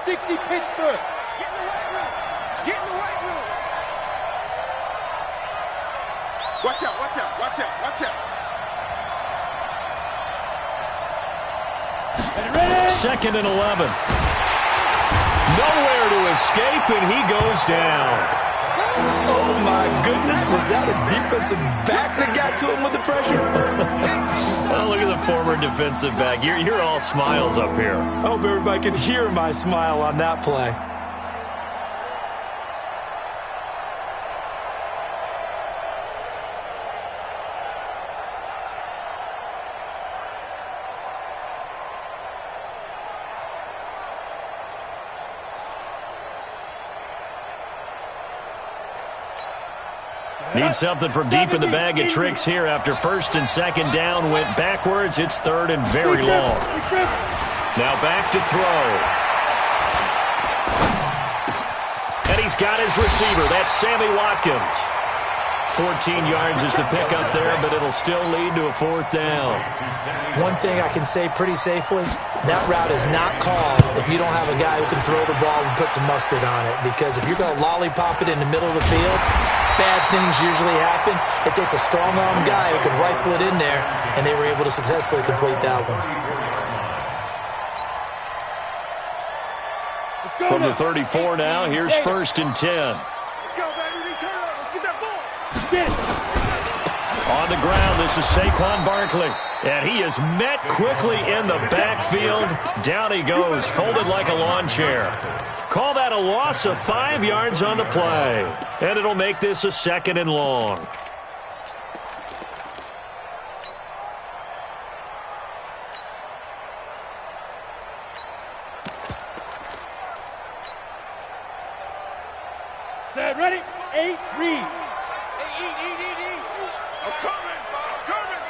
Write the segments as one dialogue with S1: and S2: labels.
S1: 60 Pittsburgh.
S2: Get in the right room. Get in the right room. Watch out, watch out, watch out, watch out.
S1: Ready?
S3: 2nd and 11. Nowhere to escape, and he goes down.
S4: Oh, my goodness. Was that a defensive back that got to him with the pressure?
S3: Oh, look at the former defensive back. You're all smiles up here.
S4: I hope everybody can hear my smile on that play.
S3: Need something from deep in the bag of tricks here after 1st and 2nd down. Went backwards. It's 3rd and very long. Now back to throw. And he's got his receiver. That's Sammy Watkins. 14 yards is the pickup there, but it'll still lead to a 4th down.
S4: One thing I can say pretty safely, that route is not called if you don't have a guy who can throw the ball and put some mustard on it. Because if you're going to lollipop it in the middle of the field, bad things usually happen. It takes a strong-arm guy who can rifle it in there, and they were able to successfully complete that one.
S3: From the 34 now, here's 1st and 10.
S2: Let's go, baby. Return up. Let's get that ball.
S3: On the ground, this is Saquon Barkley. And he is met quickly in the backfield. Down he goes, folded like a lawn chair. Call that a loss of 5 yards on the play. And it'll make this a 2nd and long.
S1: Set, ready? 8, read.
S2: Hey, I'm coming. I'm coming.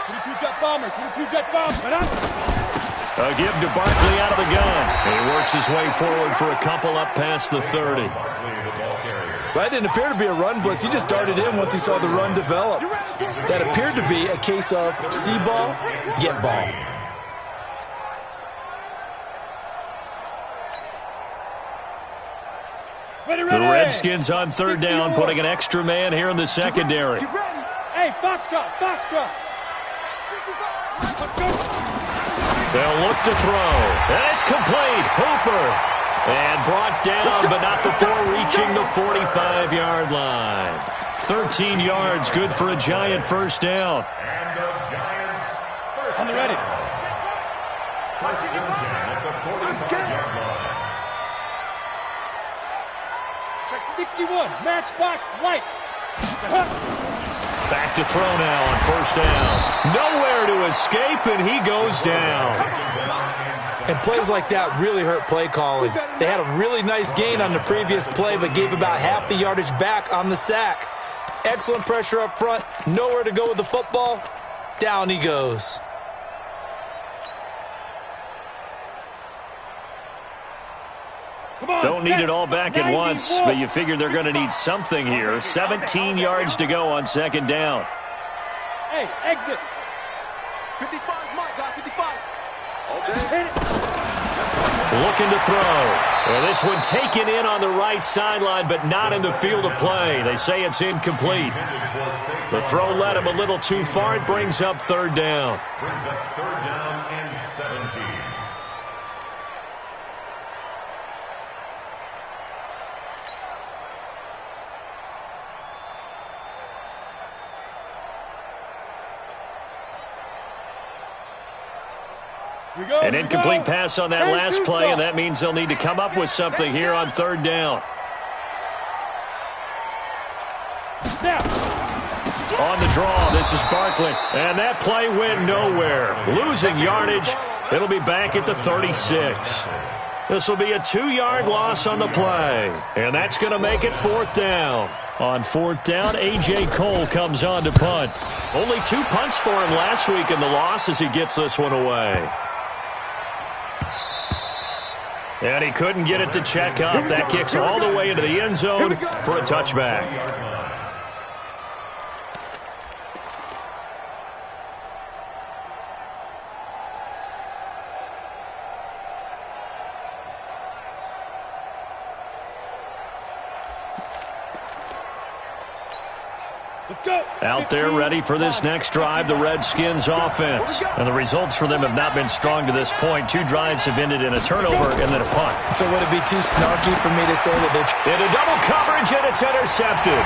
S1: 22 jet bombers. 22 jet bombers.
S3: A give to Barkley out of the gun. And he works his way forward for a couple up past the 30.
S4: That didn't appear to be a run blitz. He just darted in once he saw the run develop. That appeared to be a case of see ball, get ball.
S1: Ready,
S3: The
S1: ready.
S3: Redskins on 3rd down, putting an extra man here in the secondary.
S1: Hey, Foxtrot, Foxtrot.
S3: They'll look to throw. And it's complete. Hooper. And brought down, but not before reaching the 45-yard line. 13 yards, good for a Giant 1st down.
S5: And the Giants first
S1: On the ready.
S5: First and 10 at the 45-yard line.
S1: Check 61, matchbox lights.
S3: Back to throw now on 1st down. Nowhere to escape, and he goes down.
S4: And plays like that really hurt play calling. They had a really nice gain on the previous play, but gave about half the yardage back on the sack. Excellent pressure up front. Nowhere to go with the football. Down he goes.
S3: Don't need it all back at once, but you figure they're going to need something here. 17 yards to go on 2nd down.
S1: Hey, exit.
S2: 55, Mike, got 55. All day.
S1: Hit it.
S3: Looking to throw. And this one taken in on the right sideline, but not in the field of play. They say it's incomplete. The throw led him a little too far. It brings up 3rd down.
S5: Brings up 3rd down and 17.
S3: An incomplete pass on that last play, and that means they'll need to come up with something here on 3rd down. On the draw, this is Barkley, and that play went nowhere. Losing yardage, it'll be back at the 36. This will be a 2-yard loss on the play, and that's going to make it 4th down. On 4th down, A.J. Cole comes on to punt. Only 2 punts for him last week in the loss as he gets this one away. And he couldn't get it to check up. That kicks all the way into the end zone for a touchback.
S1: Let's go.
S3: Out there ready for this next drive, the Redskins offense. And the results for them have not been strong to this point. 2 drives have ended in a turnover and then a punt.
S4: So would it be too snarky for me to say that they're...
S3: Into double coverage, and it's intercepted.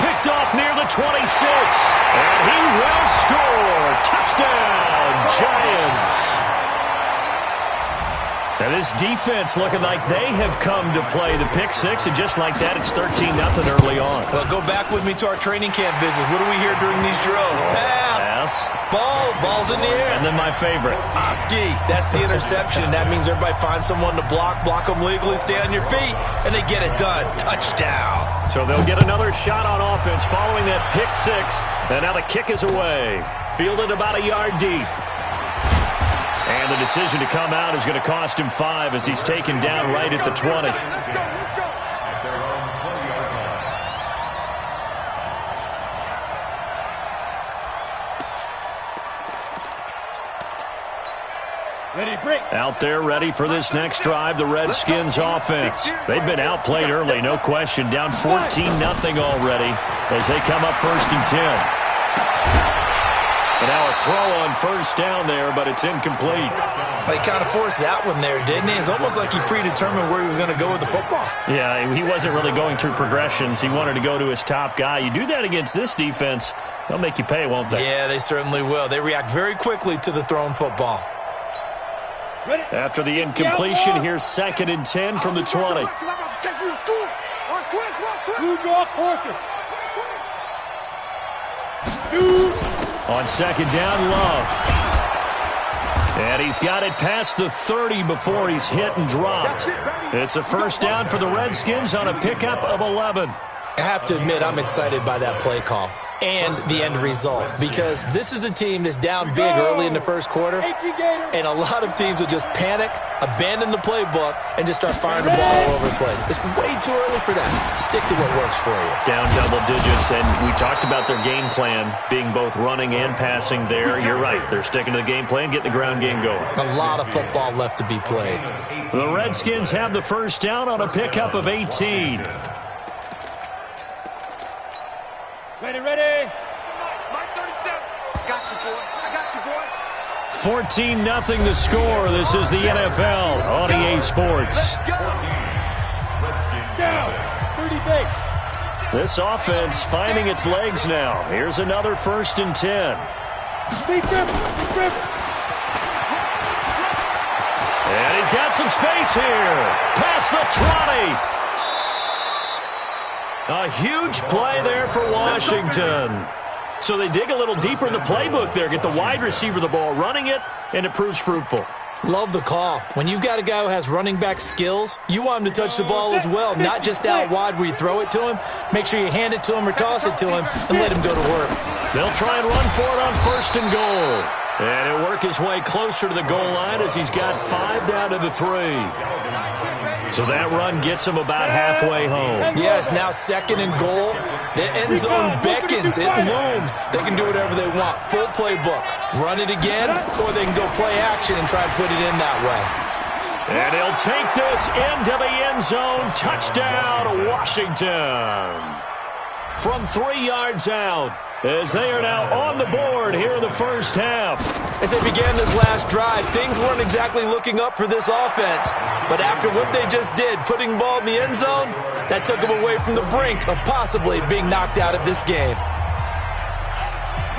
S3: Picked off near the 26. And he will score. Touchdown, Giants. And this defense looking like they have come to play the pick six, and just like that, it's 13-0 early on.
S4: Well, go back with me to our training camp visits. What do we hear during these drills? Pass. Ball's in the air.
S3: And then my favorite.
S4: Oski, that's the interception. That means everybody finds someone to block them legally, stay on your feet, and they get it done. Touchdown.
S3: So they'll get another shot on offense following that pick six, and now the kick is away. Fielded about a yard deep. And the decision to come out is going to cost him 5 as he's taken down right at the 20.
S5: At their own 20-yard line.
S1: Ready, break.
S3: Out there ready for this next drive, the Redskins offense. They've been outplayed early, no question. Down 14-0 already as they come up 1st and 10. And now a throw on 1st down there, but it's incomplete.
S4: He kind of forced that one there, didn't he? It's almost like he predetermined where he was going to go with the football.
S3: Yeah, he wasn't really going through progressions. He wanted to go to his top guy. You do that against this defense, they'll make you pay, won't they?
S4: Yeah, they certainly will. They react very quickly to the thrown football.
S3: After the incompletion, here's 2nd and 10 from the 20.
S1: You draw closer. 2.
S3: On 2nd down, Love. And he's got it past the 30 before he's hit and dropped. It's a 1st down for the Redskins on a pickup of 11.
S4: I have to admit, I'm excited by that play call and the end result, because this is a team that's down big early in the 1st quarter, and a lot of teams will just panic, abandon the playbook, and just start firing the ball all over the place. It's way too early for that. Stick to what works for you.
S3: Down double digits, and we talked about their game plan being both running and passing there. You're right. They're sticking to the game plan, getting the ground game going.
S4: A lot of football left to be played.
S3: The Redskins have the 1st down on a pickup of 18.
S1: Ready, ready.
S2: Mike 37. Got you, boy. I got you, boy.
S3: 14-0 the score. This is the NFL on EA Sports.
S1: Down. 30 base.
S3: This offense finding its legs now. Here's another 1st and 10.
S1: Big grip. Big grip.
S3: And he's got some space here. Past the 20. A huge play there for Washington. So they dig a little deeper in the playbook there, get the wide receiver the ball, running it, and it proves fruitful.
S4: Love the call. When you've got a guy who has running back skills, you want him to touch the ball as well, not just out wide where you throw it to him. Make sure you hand it to him or toss it to him and let him go to work.
S3: They'll try and run for it on 1st and goal. And he'll work his way closer to the goal line as he's got 5 down to the 3. So that run gets him about halfway home.
S4: Yes, now 2nd and goal. The end zone beckons. It looms. They can do whatever they want. Full playbook. Run it again, or they can go play action and try and put it in that way.
S3: And he'll take this into the end zone. Touchdown, Washington. From 3 yards out, as they are now on the board here in the 1st half.
S4: As they began this last drive, things weren't exactly looking up for this offense. But after what they just did, putting the ball in the end zone, that took them away from the brink of possibly being knocked out of this game.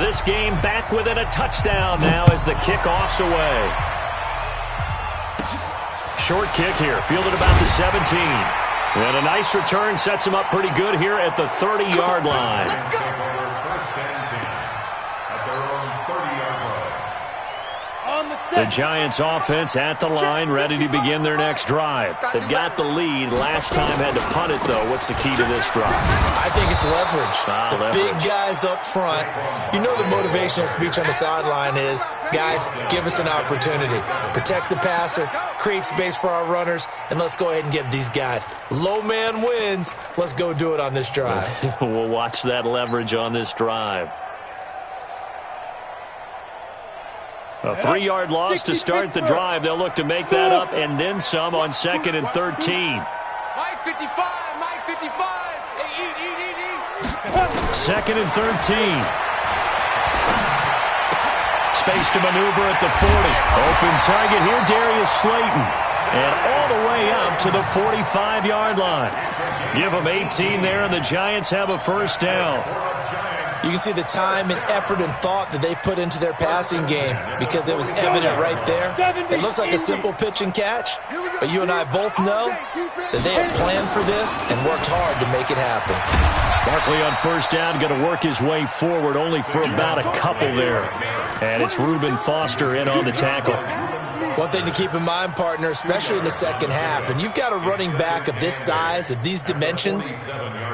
S3: This game back within a touchdown now as the kickoff's away. Short kick here, fielded about the 17. And a nice return sets him up pretty good here at the 30-yard line. The Giants offense at the line, ready to begin their next drive. They've got the lead. Last time had to punt it, though. What's the key to this drive?
S4: I think it's leverage. The
S3: leverage.
S4: Big guys up front. You know the motivational speech on the sideline is, guys, give us an opportunity. Protect the passer, create space for our runners, and let's go ahead and get these guys. Low man wins. Let's go do it on this drive.
S3: We'll watch that leverage on this drive. A 3-yard loss to start the drive. They'll look to make that up and then some on 2nd and 13.
S2: Mike 55, Mike 55. Hey, eat.
S3: 2nd and 13. Space to maneuver at the 40. Open target here, Darius Slayton. And all the way up to the 45-yard line. Give them 18 there, and the Giants have a first down.
S4: You can see the time and effort and thought that they put into their passing game because it was evident right there. It looks like a simple pitch and catch, but you and I both know that they had planned for this and worked hard to make it happen.
S3: Barkley on first down, going to work his way forward, only for about a couple there. And it's Reuben Foster in on the tackle.
S4: One thing to keep in mind, partner, especially in the second half, and you've got a running back of this size, of these dimensions,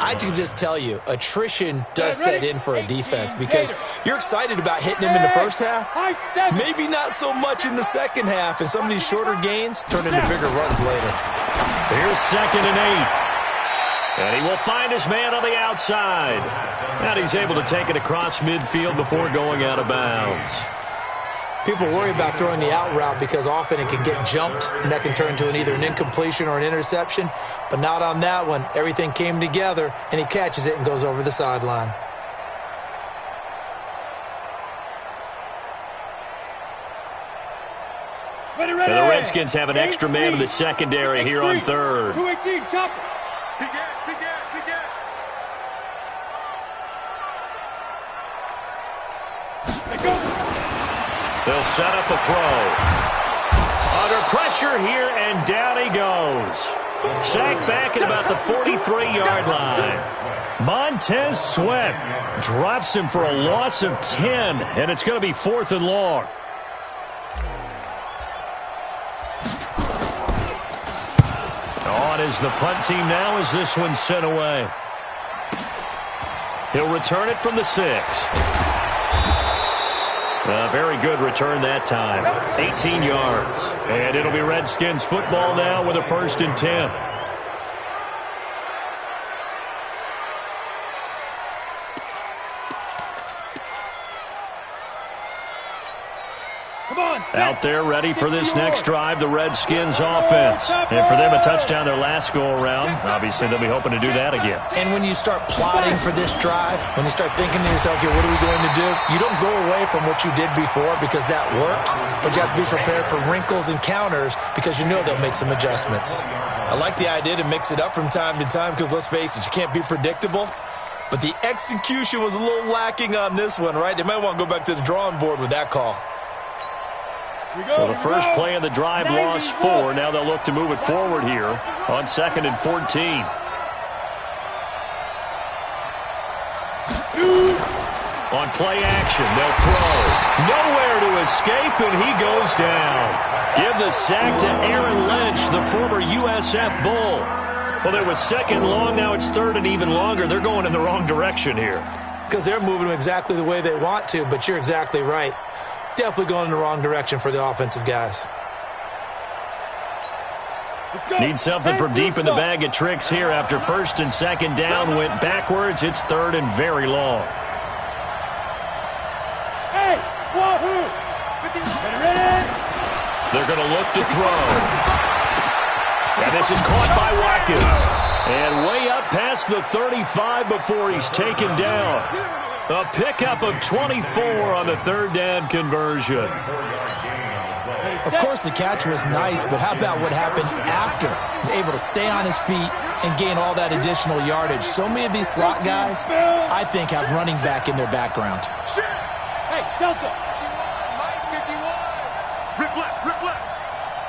S4: I can just tell you, attrition does set in for a defense because you're excited about hitting him in the first half, maybe not so much in the second half, and some of these shorter gains turn into bigger runs later.
S3: Here's 2nd and 8. And he will find his man on the outside. And he's able to take it across midfield before going out of bounds.
S4: People worry about throwing the out route because often it can get jumped, and that can turn into either an incompletion or an interception. But not on that one. Everything came together, and he catches it and goes over the sideline.
S3: And the Redskins have an extra man in the secondary here on 3rd.
S1: 218, chop.
S3: They'll set up a throw. Under pressure here, and down he goes. Sacked back at about the 43-yard line. Montez Sweat drops him for a loss of 10, and it's going to be 4th and long. On is the punt team now as this one's sent away. He'll return it from the 6. A very good return that time. 18 yards. And it'll be Redskins football now with a 1st and 10. Out there ready for this next drive, the Redskins offense. And for them, a touchdown their last go-around. Obviously, they'll be hoping to do that again.
S4: And when you start plotting for this drive, when you start thinking to yourself, okay, what are we going to do? You don't go away from what you did before because that worked, but you have to be prepared for wrinkles and counters because you know they'll make some adjustments. I like the idea to mix it up from time to time because, let's face it, you can't be predictable. But the execution was a little lacking on this one, right? They might want to go back to the drawing board with that call.
S3: Well, the first play of the drive lost 4. Now they'll look to move it forward here on 2nd and 14. On play action, they'll throw. Nowhere to escape, and he goes down. Give the sack to Aaron Lynch, the former USF Bull. Well, it was 2nd long. Now it's 3rd and even longer. They're going in the wrong direction here.
S4: Because they're moving them exactly the way they want to, but you're exactly right. Definitely going in the wrong direction for the offensive guys.
S3: Need something from deep in the bag of tricks here after 1st and 2nd down went backwards. It's 3rd and very long.
S1: Hey, wahoo!
S3: They're going to look to throw. And this is caught by Watkins. And way up past the 35 before he's taken down. A pickup of 24 on the 3rd down conversion.
S4: Of course, the catch was nice, but how about what happened after? Able to stay on his feet and gain all that additional yardage. So many of these slot guys, I think, have running back in their background.
S1: Hey, Delta.
S2: Rip left.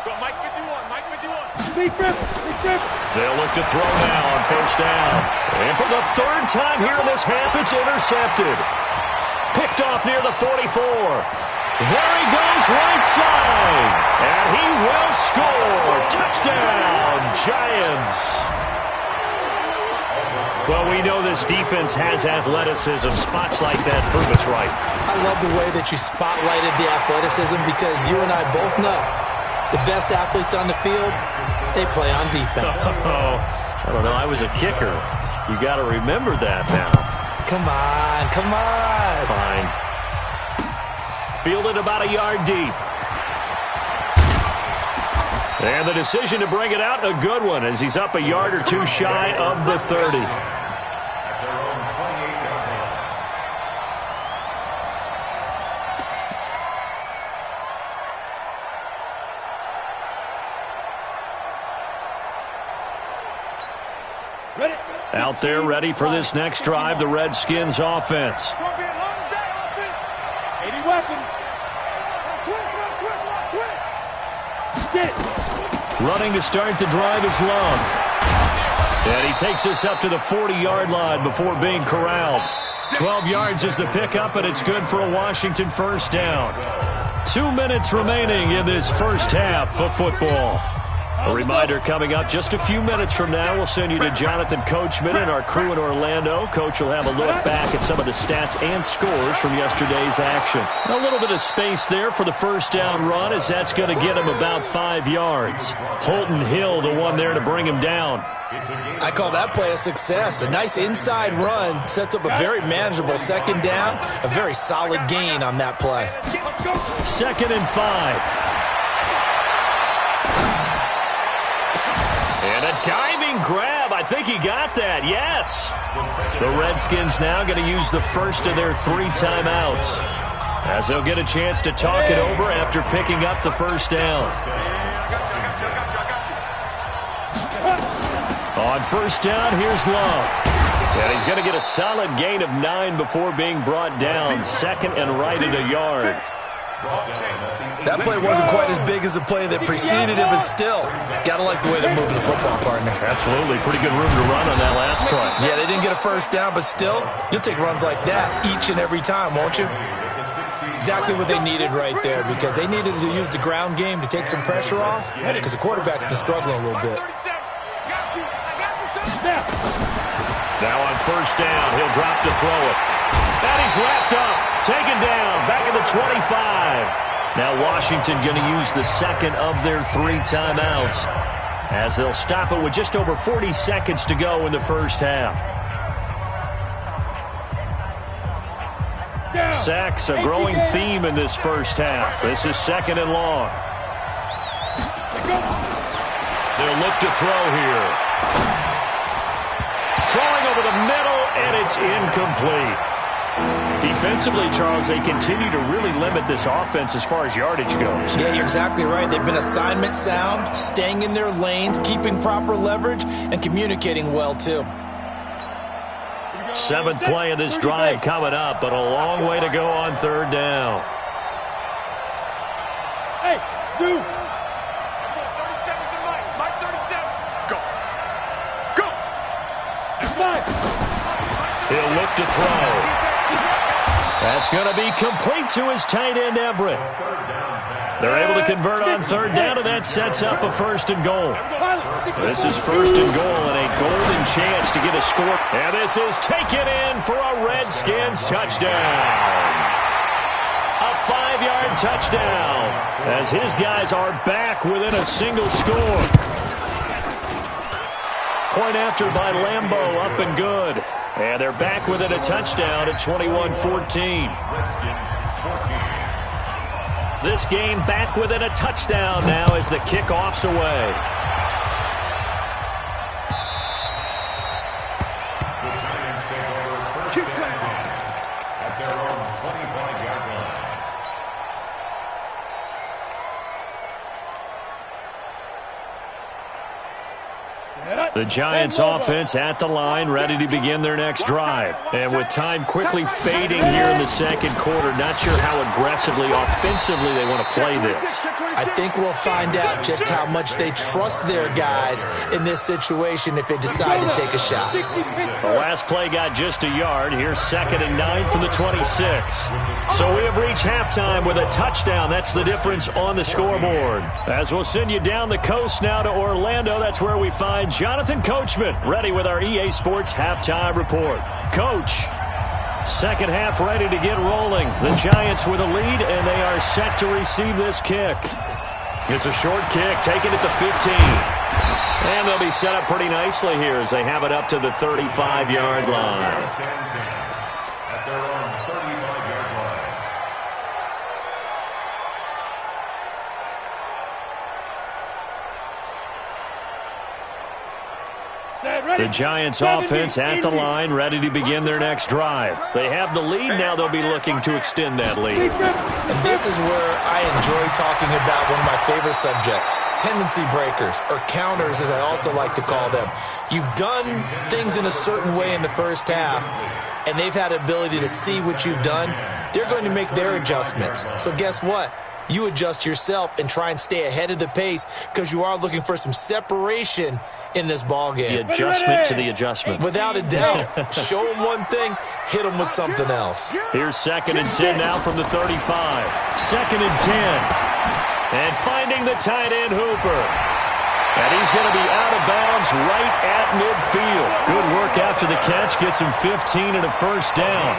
S2: Go, Mike 51, Mike 51.
S1: Big rip.
S3: They'll look to throw now on 1st down. And for the 3rd time here in this half, it's intercepted. Picked off near the 44. There he goes right side. And he will score. Touchdown, Giants. Well, we know this defense has athleticism. Spots like that prove us right.
S4: I love the way that you spotlighted the athleticism because you and I both know the best athletes on the field, they play on defense.
S3: Oh, I don't know. I was a kicker. You got to remember that now.
S4: Come on.
S3: Fine. Fielded about a yard deep. And the decision to bring it out, a good one, as he's up a yard or two shy of the 30.
S1: Ready?
S3: Out there ready for this next drive, the Redskins offense.
S1: 80 weapon. Get it.
S3: Running to start the drive is Love. And he takes us up to the 40-yard line before being corralled. 12 yards is the pickup, and it's good for a Washington first down. 2 minutes remaining in this first half of football. A reminder coming up just a few minutes from now. We'll send you to Jonathan Coachman and our crew in Orlando. Coach will have a look back at some of the stats and scores from yesterday's action. A little bit of space there for the first down run, as that's going to get him about 5 yards. Holton Hill, the one there to bring him down.
S4: I call that play a success. A nice inside run sets up a very manageable second down. A very solid gain on that play.
S3: 2nd and 5. And a diving grab. I think he got that. Yes. The Redskins now going to use the first of their 3 timeouts, as they'll get a chance to talk it over after picking up the first down. On first down, here's Love. And he's going to get a solid gain of 9 before being brought down. 2nd and right at a yard.
S4: That play wasn't quite as big as the play that preceded it, but still, got to like the way they're moving the football, partner.
S3: Absolutely. Pretty good room to run on that last play.
S4: Yeah, they didn't get a first down, but still, you'll take runs like that each and every time, won't you? Exactly what they needed right there, because they needed to use the ground game to take some pressure off, because the quarterback's been struggling a little bit.
S3: Now on first down, he'll drop to throw it. And he's wrapped up, taken down, back at the 25. Now Washington going to use the second of their 3 timeouts, as they'll stop it with just over 40 seconds to go in the first half. Sacks, a growing theme in this first half. This is 2nd and long. They'll look to throw here. Throwing over the middle, and it's incomplete. Defensively, Charles, they continue to really limit this offense as far as yardage goes.
S4: Yeah, you're exactly right. They've been assignment sound, staying in their lanes, keeping proper leverage, and communicating well, too.
S3: 7th play of this drive coming up, but a long way to go on 3rd down.
S1: Hey, Zoo.
S2: 37 to Mike. 37. Go. Go.
S3: He'll look to throw. That's going to be complete to his tight end, Everett. They're able to convert on 3rd down, and that sets up a 1st and goal. This is 1st and goal, and a golden chance to get a score. And this is taken in for a Redskins touchdown. A 5-yard touchdown, as his guys are back within a single score. Point after by Lambeau, up and good. And they're back within a touchdown at 21-14. This game back within a touchdown now as the kickoff's away.
S5: The Giants take over first and 10 at their own 25-yard line.
S3: The Giants offense at the line, ready to begin their next drive. And with time quickly fading here in the 2nd quarter, not sure how aggressively, offensively they want to play this.
S4: I think we'll find out just how much they trust their guys in this situation if they decide to take a shot.
S3: The last play got just a yard. Here's 2nd and 9 from the 26. So we have reached halftime with a touchdown. That's the difference on the scoreboard. As we'll send you down the coast now to Orlando, that's where we find Jonathan Coachman, ready with our EA Sports halftime report. Coach, 2nd half ready to get rolling. The Giants with a lead, and they are set to receive this kick. It's a short kick, taken at the 15. And they'll be set up pretty nicely here as they have it up to the 35-yard line.
S5: At their own 35-yard line.
S3: The Giants offense at the line, ready to begin their next drive. They have the lead. Now they'll be looking to extend that lead.
S4: And this is where I enjoy talking about one of my favorite subjects, tendency breakers, or counters as I also like to call them. You've done things in a certain way in the first half, and they've had the ability to see what you've done. They're going to make their adjustments. So guess what? You adjust yourself and try and stay ahead of the pace because you are looking for some separation in this ball game.
S3: The adjustment to the adjustment.
S4: Without a doubt. Show them one thing, hit them with something else.
S3: Here's 2nd and 10 now from the 35. 2nd and 10. And finding the tight end Hooper. And he's going to be out of bounds right at midfield. Good work after the catch. Gets him 15 and a first down.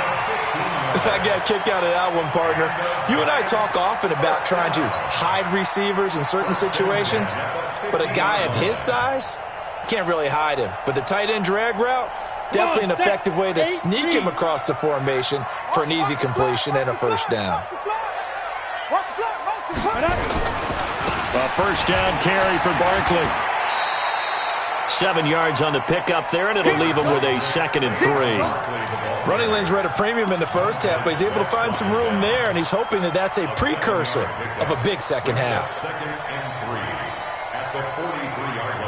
S4: I got a kick out of that one, partner. You and I talk often about trying to hide receivers in certain situations, but a guy of his size, can't really hide him. But the tight end drag route, definitely an effective way to sneak him across the formation for an easy completion and a first down.
S3: A first down carry for Barkley. 7 yards on the pickup there, and it'll leave him with a 2nd and 3.
S4: Running lanes were at a premium in the first half, but he's able to find some room there, and he's hoping that that's a precursor of a big second half.
S5: 2nd and 3 at the 43-yard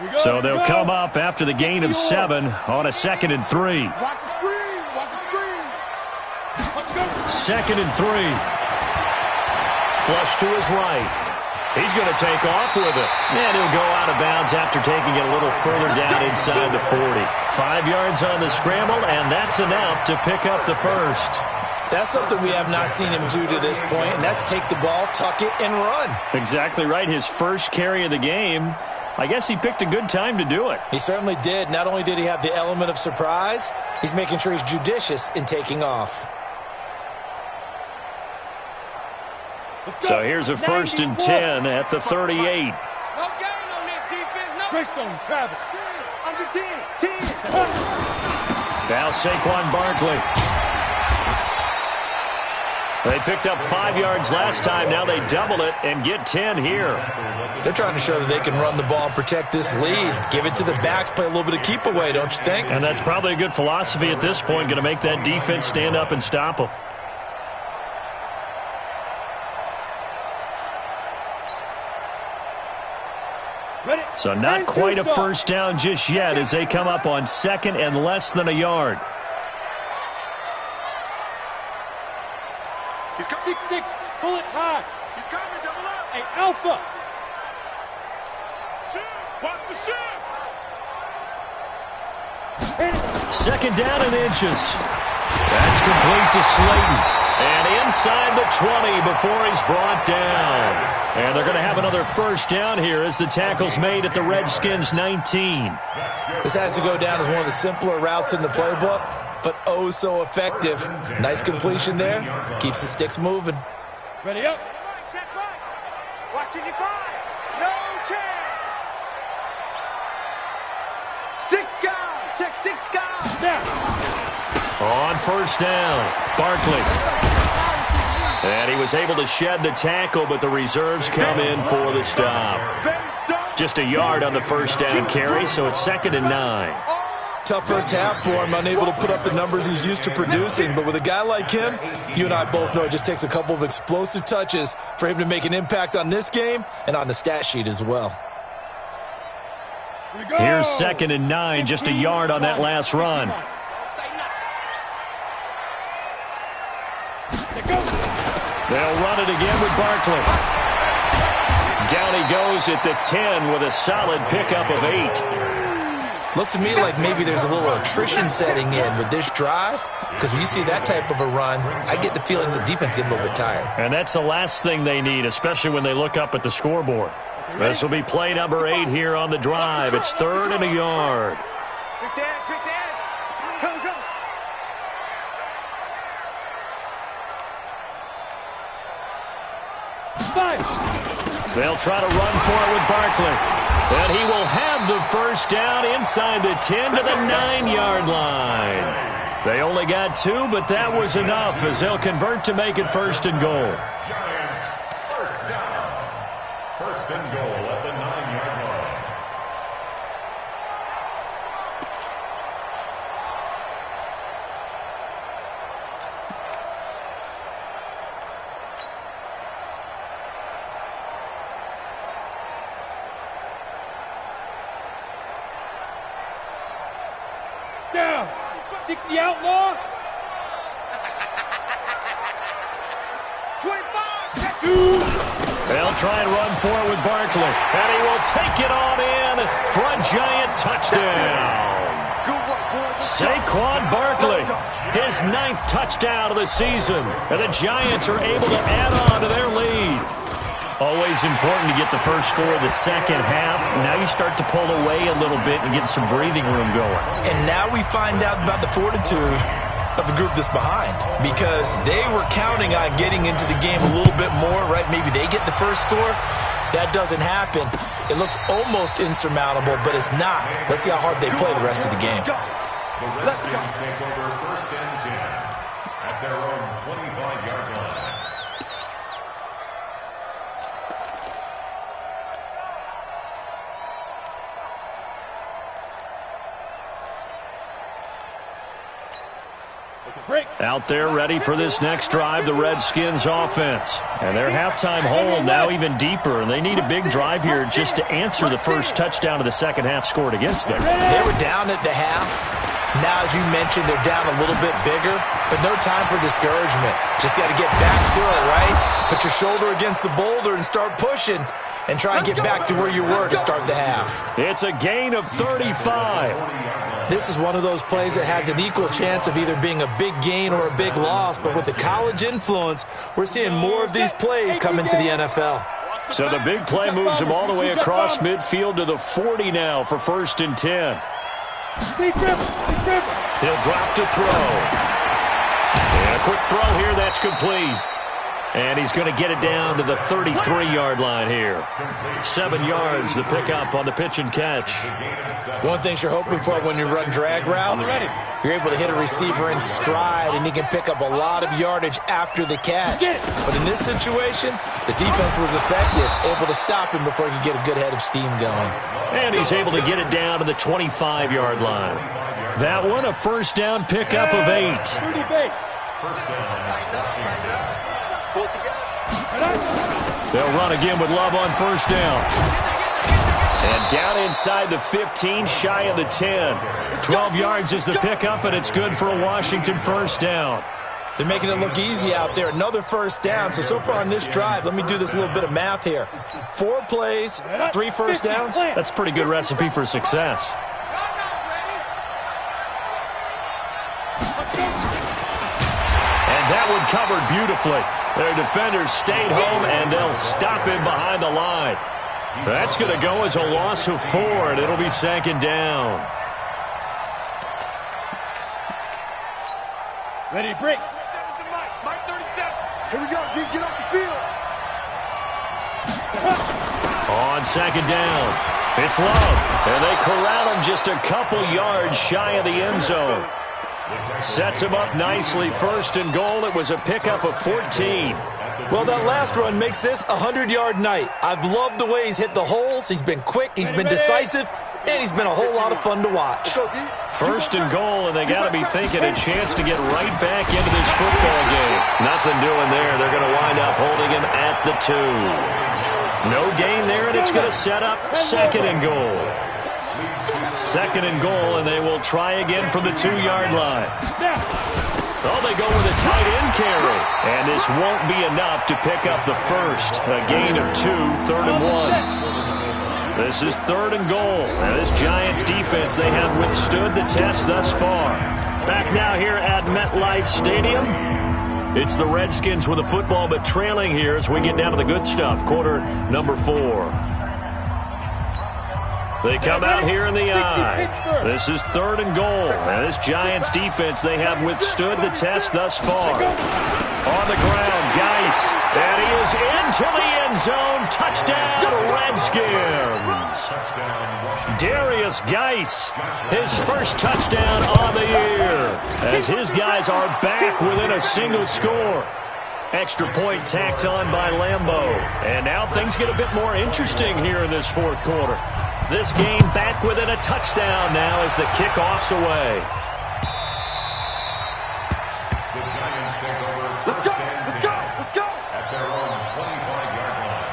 S5: line.
S3: So they'll come up after the gain of 7 on a 2nd and 3.
S1: Watch the screen. Watch the screen. Let's go.
S3: 2nd and 3. Flush to his right. He's going to take off with it. And he'll go out of bounds after taking it a little further down inside the 40. 5 yards on the scramble, and that's enough to pick up the first.
S4: That's something we have not seen him do to this point, and that's take the ball, tuck it, and run.
S3: Exactly right. His first carry of the game. I guess he picked a good time to do it.
S4: He certainly did. Not only did he have the element of surprise, he's making sure he's judicious in taking off.
S3: So here's a 1st and 10 at the 38.
S1: No game on this defense. No. Greystone, travel. Under 10.
S3: Now Saquon Barkley. They picked up 5 yards last time. Now they double it and get 10 here.
S4: They're trying to show that they can run the ball and protect this lead. Give it to the backs, play a little bit of keep away, don't you think?
S3: And that's probably a good philosophy at this point. Going to make that defense stand up and stop them. So not quite a first down just yet as they come up on 2nd and less than a yard.
S1: 6-6, pull it high.
S2: He's coming, double up.
S1: Hey, Alpha.
S2: Watch the shift.
S3: 2nd down and inches. That's complete to Slayton. And inside the 20 before he's brought down. And they're going to have another first down here as the tackle's made at the Redskins' 19.
S4: This has to go down as one of the simpler routes in the playbook, but oh so effective. Nice completion there. Keeps the sticks moving.
S1: Ready up.
S2: Check right. Watching you fire. No chance. 6 guys. Check 6 guys.
S1: Now.
S3: On first down, Barkley. And he was able to shed the tackle, but the reserves come in for the stop. Just a yard on the first down carry, so it's 2nd and 9.
S4: Tough first half for him, unable to put up the numbers he's used to producing. But with a guy like him, you and I both know it just takes a couple of explosive touches for him to make an impact on this game and on the stat sheet as well.
S3: Here's 2nd and 9, just a yard on that last run. They'll run it again with Barkley. Down he goes at the 10 with a solid pickup of 8.
S4: Looks to me like maybe there's a little attrition setting in with this drive, because when you see that type of a run, I get the feeling the defense getting a little bit tired.
S3: And that's the last thing they need, especially when they look up at the scoreboard. This will be play number 8 here on the drive. It's 3rd and a yard.
S2: Quick dash, quick dash. Come, come.
S3: They'll try to run for it with Barkley. And he will have the first down inside the 10 to the 9-yard line. They only got 2, but that was enough as they'll convert to make it 1st and goal.
S5: Giants, first down. 1st and goal at the 9-yard line.
S1: Down. 60 outlaw. 25.
S3: They'll try and run for it with Barkley. And he will take it on in for a Giant touchdown. Saquon Barkley, his 9th touchdown of the season. And the Giants are able to add on to their lead. Always important to get the first score of the second half. Now you start to pull away a little bit and get some breathing room going.
S4: And now we find out about the fortitude of the group that's behind, because they were counting on getting into the game a little bit more, right? Maybe they get the first score. That doesn't happen. It looks almost insurmountable, but it's not. Let's see how hard they play the rest of the game.
S5: The Redskins take over 1st and 10 at their own 25-yard line.
S3: Out there ready for this next drive, the Redskins offense. And their halftime hole now even deeper, and they need a big drive here just to answer the first touchdown of the second half scored against them.
S4: They were down at the half. Now, as you mentioned, they're down a little bit bigger, but no time for discouragement. Just got to get back to it, right? Put your shoulder against the boulder and start pushing, and try and get back to where you were to start the half.
S3: It's a gain of 35.
S4: This is one of those plays that has an equal chance of either being a big gain or a big loss, but with the college influence, we're seeing more of these plays come into the NFL.
S3: So the big play moves him all the way across midfield to the 40 now for 1st and 10. He'll drop to throw. And a quick throw here, that's complete. And he's going to get it down to the 33-yard line here. 7 yards, the pickup on the pitch and catch.
S4: One thing you're hoping for when you run drag routes, you're able to hit a receiver in stride, and he can pick up a lot of yardage after the catch. But in this situation, the defense was effective, able to stop him before he could get a good head of steam going.
S3: And he's able to get it down to the 25-yard line. That one, a first down pickup of 8. They'll run again with Love on first down. And down inside the 15, shy of the 10. 12 yards is the pickup, and it's good for a Washington first down.
S4: They're making it look easy out there. Another first down. So far on this drive, let me do this little bit of math here. 4 plays, 3 first downs.
S3: That's a pretty good recipe for success. And that one covered beautifully. Their defenders stayed home, and they'll stop him behind the line. That's going to go as a loss of 4, and it'll be 2nd down.
S1: Ready to break.
S2: Mike 37. Here we go, G. Get off the field.
S3: On 2nd down, it's Love. And they corral him just a couple yards shy of the end zone. Sets him up nicely. 1st and goal. It was a pickup of 14.
S4: Well, that last run makes this a 100-yard night. I've loved the way he's hit the holes. He's been quick. He's been decisive. And he's been a whole lot of fun to watch.
S3: 1st and goal, and they got to be thinking a chance to get right back into this football game. Nothing doing there. They're going to wind up holding him at the 2. No gain there, and it's going to set up 2nd and goal. 2nd and goal, and they will try again from the 2-yard line. Oh, they go with a tight end carry. And this won't be enough to pick up the first. A gain of 2, 3rd and 1. This is 3rd and goal. And this Giants defense, they have withstood the test thus far. Back now here at MetLife Stadium. It's the Redskins with the football, but trailing here as we get down to the good stuff. Quarter number 4. They come out here in the I. This is 3rd and goal. And this Giants defense, they have withstood the test thus far. On the ground, Geis. And he is into the end zone. Touchdown, Redskins. Darius Geis, his first touchdown on the year. As his guys are back within a single score. Extra point tacked on by Lambeau. And now things get a bit more interesting here in this 4th quarter. This game back within a touchdown now as the kickoff's away.
S5: The Giants take over first and 10 at their own 25-yard line.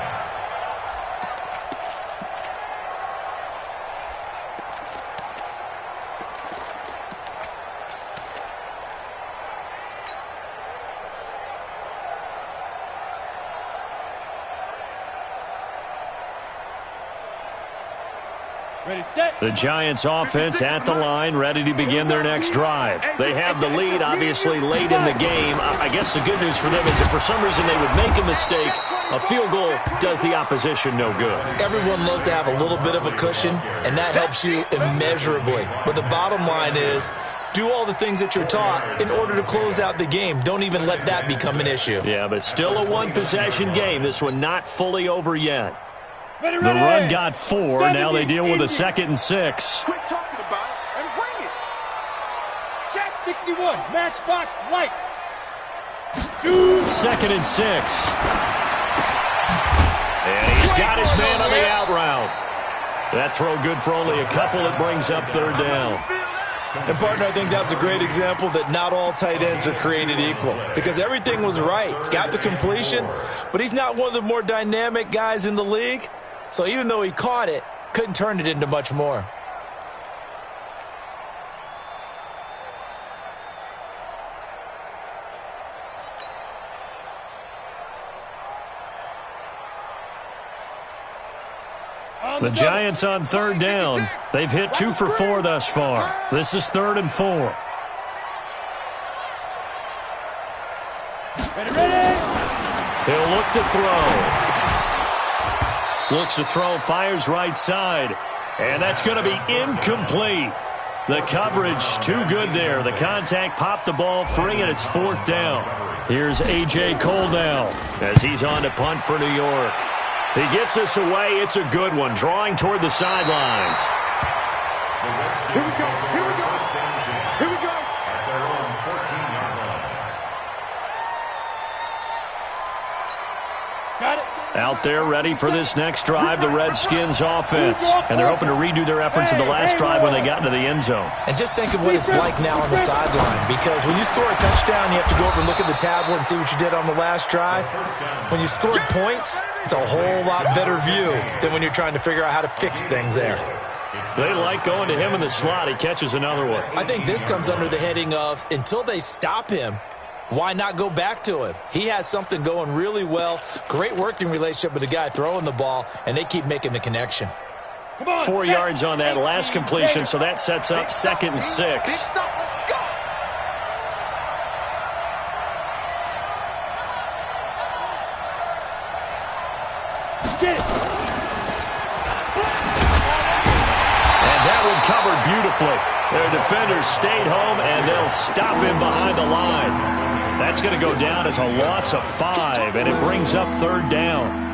S1: Ready, set.
S3: The Giants offense at the line, ready to begin their next drive. They have the lead, obviously, late in the game. I guess the good news for them is if for some reason they would make a mistake, a field goal does the opposition no good.
S4: Everyone loves to have a little bit of a cushion, and that helps you immeasurably. But the bottom line is, do all the things that you're taught in order to close out the game. Don't even let that become an issue.
S3: Yeah, but still a one-possession game. This one not fully over yet.
S1: Ready,
S3: The
S1: ready.
S3: run got 4. Now they deal with a 2nd and 6.
S2: Quit talking about it and bring it.
S1: Check 61. Matchbox lights. Shoot.
S3: 2nd and 6. And he's got his man on the out route. That throw good for only a couple. It brings up 3rd down.
S4: And, partner, I think that's a great example that not all tight ends are created equal because everything was right. Got the completion, but he's not one of the more dynamic guys in the league. So even though he caught it, couldn't turn it into much more.
S3: The Giants on 3rd down. They've hit 2 for 4 thus far. This is 3rd and 4.
S1: Ready, ready.
S3: He'll look to throw. Looks to throw, fires right side. And that's going to be incomplete. The coverage too good there. The contact popped the ball free, and it's 4th down. Here's A.J. Coldell as he's on to punt for New York. He gets us away. It's a good one. Drawing toward the sidelines.
S2: Here we go. Here we go. Here we go.
S5: At their own 14-yard line.
S1: Got it.
S3: Out there ready for this next drive, the Redskins offense. And they're hoping to redo their efforts in the last drive when they got into the end zone.
S4: And just think of what it's like now on the sideline, because when you score a touchdown, you have to go over and look at the tablet and see what you did on the last drive. When you scored points, it's a whole lot better view than when you're trying to figure out how to fix things there.
S3: They like going to him in the slot. He catches another one.
S4: I think this comes under the heading of until they stop him, why not go back to him? He has something going really well. Great working relationship with the guy throwing the ball, and they keep making the connection.
S1: Come on.
S3: 4 yards on that last completion, so that sets up 2nd and 6.
S2: Let's go.
S1: Get it.
S3: And that one covered beautifully. Their defenders stayed home, and they'll stop him behind the line. That's going to go down as a loss of 5, and it brings up 3rd down.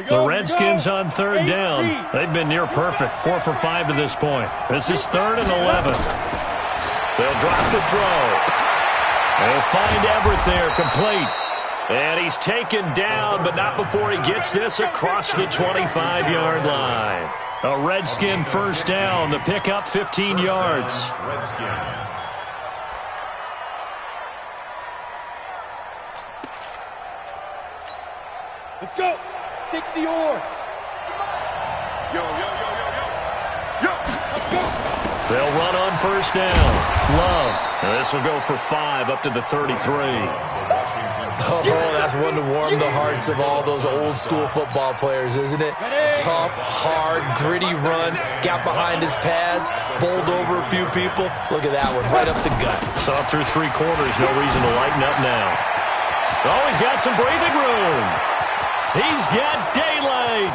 S3: The Redskins on 3rd down. They've been near perfect, 4 for 5 to this point. This is 3rd and 11. They'll drop the throw. They'll find Everett there, complete. And he's taken down, but not before he gets this across the 25-yard line. A Redskin 1st down. The pickup 15 yards.
S5: Redskins.
S1: Let's go. 60 or.
S2: Yo.
S1: Let's go.
S3: They'll run on 1st down. Love. And this will go for 5 up to the 33.
S4: Oh, that's one to warm the hearts of all those old school football players, isn't it? tough, hard, gritty run. Got behind his pads, bowled over a few people. Look at that one, right up the gut.
S3: So up through 3 quarters, no reason to lighten up now. Oh, he's got some breathing room. He's got daylight.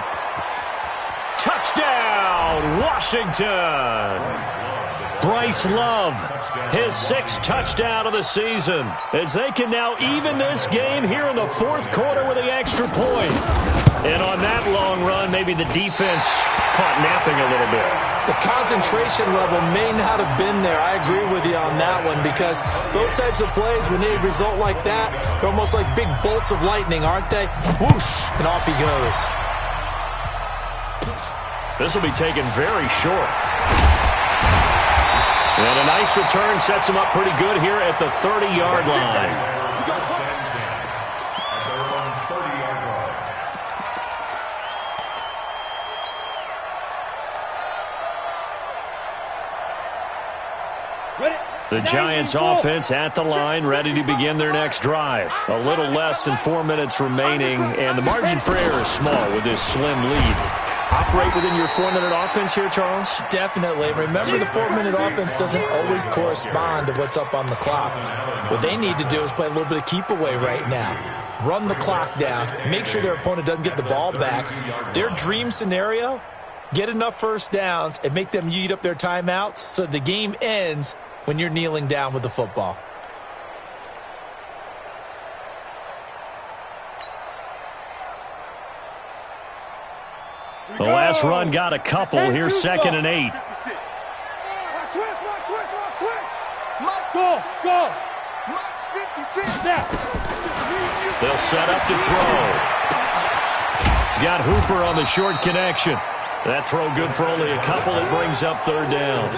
S3: Touchdown, Washington. Bryce Love, his 6th touchdown of the season, as they can now even this game here in the 4th quarter with the extra point. And on that long run, maybe the defense caught napping a little bit.
S4: The concentration level may not have been there. I agree with you on that one, because those types of plays, when they result like that, they're almost like big bolts of lightning, aren't they? Whoosh, and off he goes.
S3: This will be taken very short. And a nice return sets him up pretty good here at the 30-yard line. The Giants offense at the line, ready to begin their next drive. A little less than 4 minutes remaining, and the margin for error is small with this slim lead. Operate within your 4-minute offense here, Charles?
S4: Definitely. Remember, the 4-minute offense doesn't always correspond to what's up on the clock. What they need to do is play a little bit of keep away right now. Run the clock down. Make sure their opponent doesn't get the ball back. Their dream scenario, get enough first downs and make them eat up their timeouts so the game ends when you're kneeling down with the football.
S3: The last run got a couple. Here's 2nd and 8.
S1: Go.
S3: They'll set up to throw. He's got Hooper on the short connection. That throw good for only a couple. It brings up 3rd down.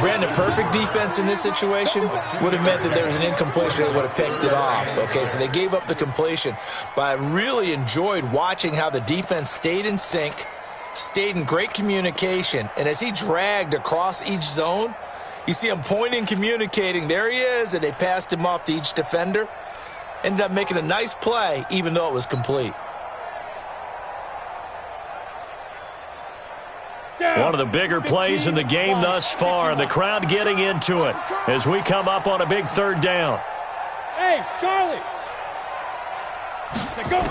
S4: Brandon, perfect defense in this situation would have meant that there was an incompletion that would have picked it off. Okay, so they gave up the completion. But I really enjoyed watching how the defense stayed in sync, stayed in great communication, and as he dragged across each zone, you see him pointing, communicating. There he is, and they passed him off to each defender. Ended up making a nice play, even though it was complete.
S3: One of the bigger plays in the game thus far, and the crowd getting into it as we come up on a big 3rd down.
S1: Hey, Charlie. Go.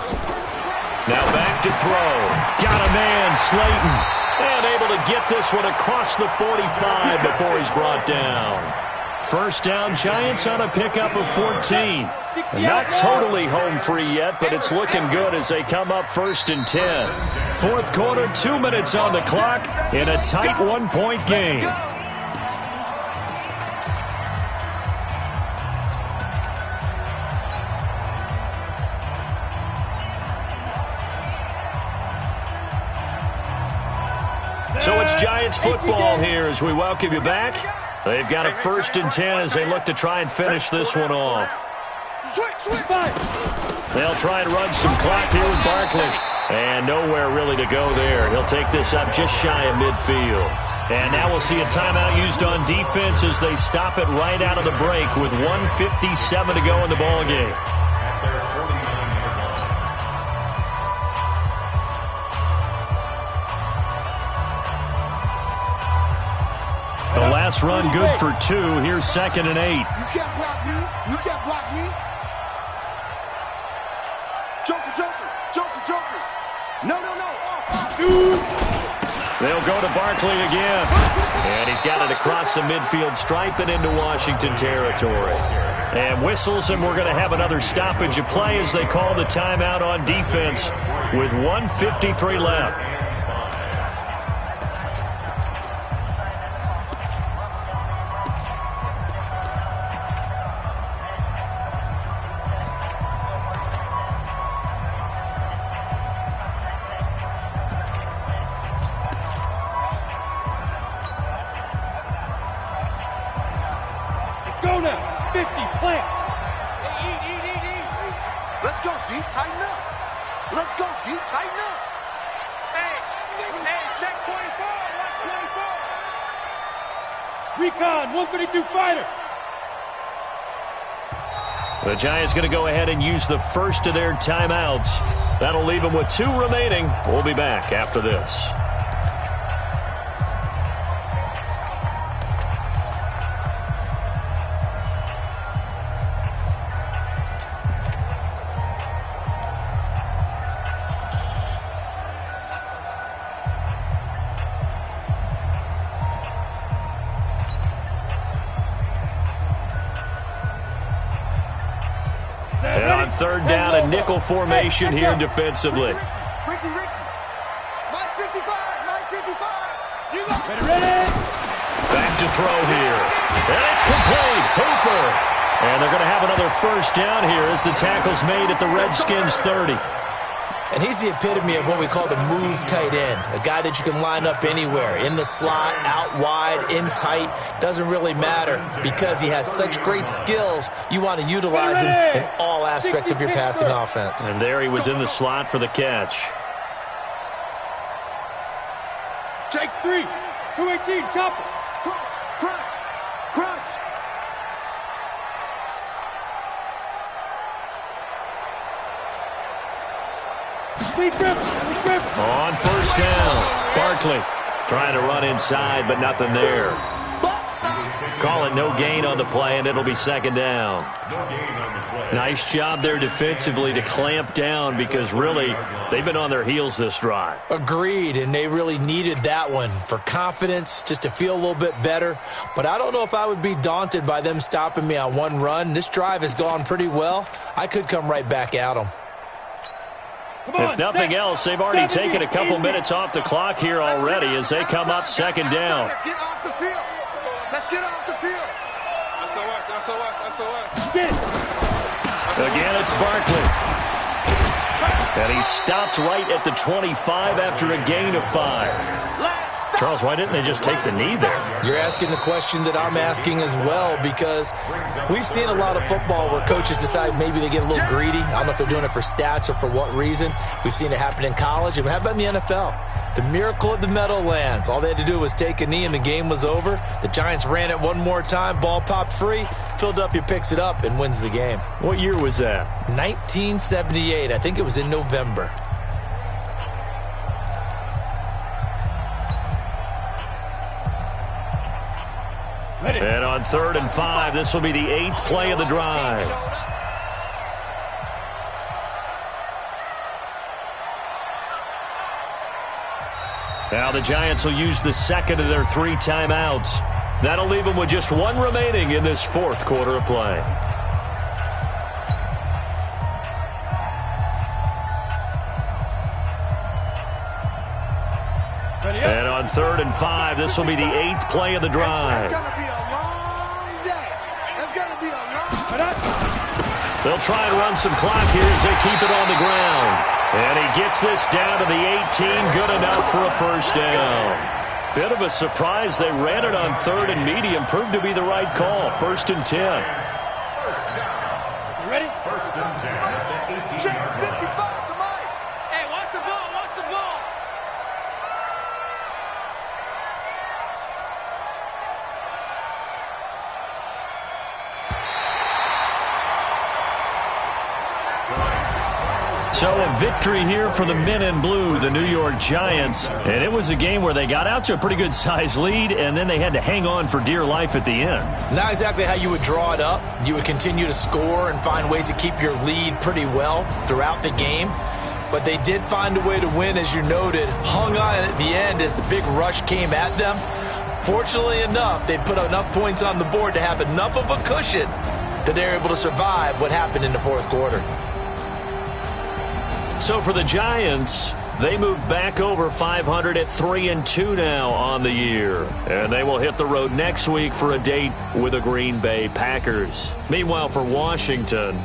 S3: Now back to throw. Got a man, Slayton. And able to get this one across the 45 before he's brought down. 1st down, Giants on a pickup of 14. And not totally home free yet, but it's looking good as they come up 1st and 10. 4th quarter, 2 minutes on the clock in a tight 1-point game. So it's Giants football here as we welcome you back. They've got a 1st and 10 as they look to try and finish this one off. They'll try and run some clock here with Barkley. And nowhere really to go there. He'll take this up just shy of midfield. And now we'll see a timeout used on defense as they stop it right out of the break with 1:57 to go in the ballgame. The last run good for 2. Here's 2nd and 8.
S2: You can't block me. You can't block me. Joker. No.
S3: They'll go to Barkley again. And he's got it across the midfield stripe and into Washington territory. And whistles, and we're going to have another stoppage of play as they call the timeout on defense with 1:53 left.
S1: Go now. 50, plant.
S2: Eat. Let's go, D. Tighten up. Let's go, D. Tighten up.
S1: Hey, check 24. Watch 24. Recon, 152 fighter.
S3: The Giants going to go ahead and use the first of their timeouts. That'll leave them with 2 remaining. We'll be back after this. And on third down, a nickel formation here defensively.
S2: Ricky. Mike 55.
S1: Ready.
S3: Back to throw here. And it's complete. Hooper. And they're going to have another first down here as the tackle's made at the Redskins 30.
S4: And he's the epitome of what we call the move tight end, a guy that you can line up anywhere, in the slot, out wide, in tight, doesn't really matter because he has such great skills. You want to utilize him in all aspects of your passing offense.
S3: And there he was in the slot for the catch.
S1: Jake 3, 218, chopper.
S2: Crunch.
S3: On first down, Barkley trying to run inside, but nothing there. Call it no gain on the play, and it'll be second down. Nice job there defensively to clamp down because really they've been on their heels this drive.
S4: Agreed, and they really needed that one for confidence, just to feel a little bit better. But I don't know if I would be daunted by them stopping me on one run. This drive has gone pretty well. I could come right back at them.
S3: If nothing else, they've already taken a couple minutes off the clock here already as they come up second down.
S2: Let's get off the field.
S1: SOS.
S3: Again, it's Barkley. And he stopped right at the 25 after a gain of 5. Charles, why didn't they just take the knee there?
S4: You're asking the question that I'm asking as well, because we've seen a lot of football where coaches decide maybe they get a little greedy. I don't know if they're doing it for stats or for what reason. We've seen it happen in college. And how about in the NFL? The miracle of the Meadowlands. All they had to do was take a knee and the game was over. The Giants ran it one more time. Ball popped free. Philadelphia picks it up and wins the game.
S3: What year was that?
S4: 1978. I think it was in November.
S3: And on 3rd and 5, this will be the 8th play of the drive. Now the Giants will use the second of their 3 timeouts. That'll leave them with just 1 remaining in this 4th quarter of play. And on 3rd and 5, this will be the 8th play of the drive.
S2: It's going to be a long day. It's going to be a long day.
S3: They'll try and run some clock here as they keep it on the ground. And he gets this down to the 18, good enough for a first down. Bit of a surprise. They ran it on 3rd and medium. Proved to be the right call. 1st and 10.
S5: First down.
S1: You ready?
S5: 1st and 10 at the 18-yard
S2: Check 55
S5: line.
S2: to Mike.
S1: Hey, watch the ball.
S3: So a victory here for the men in blue, the New York Giants. And it was a game where they got out to a pretty good size lead, and then they had to hang on for dear life at the end.
S4: Not exactly how you would draw it up. You would continue to score and find ways to keep your lead pretty well throughout the game. But they did find a way to win, as you noted. Hung on at the end as the big rush came at them. Fortunately enough, they put enough points on the board to have enough of a cushion that they were able to survive what happened in the 4th quarter.
S3: So for the Giants, they move back over 500 at 3-2 now on the year. And they will hit the road next week for a date with the Green Bay Packers. Meanwhile, for Washington,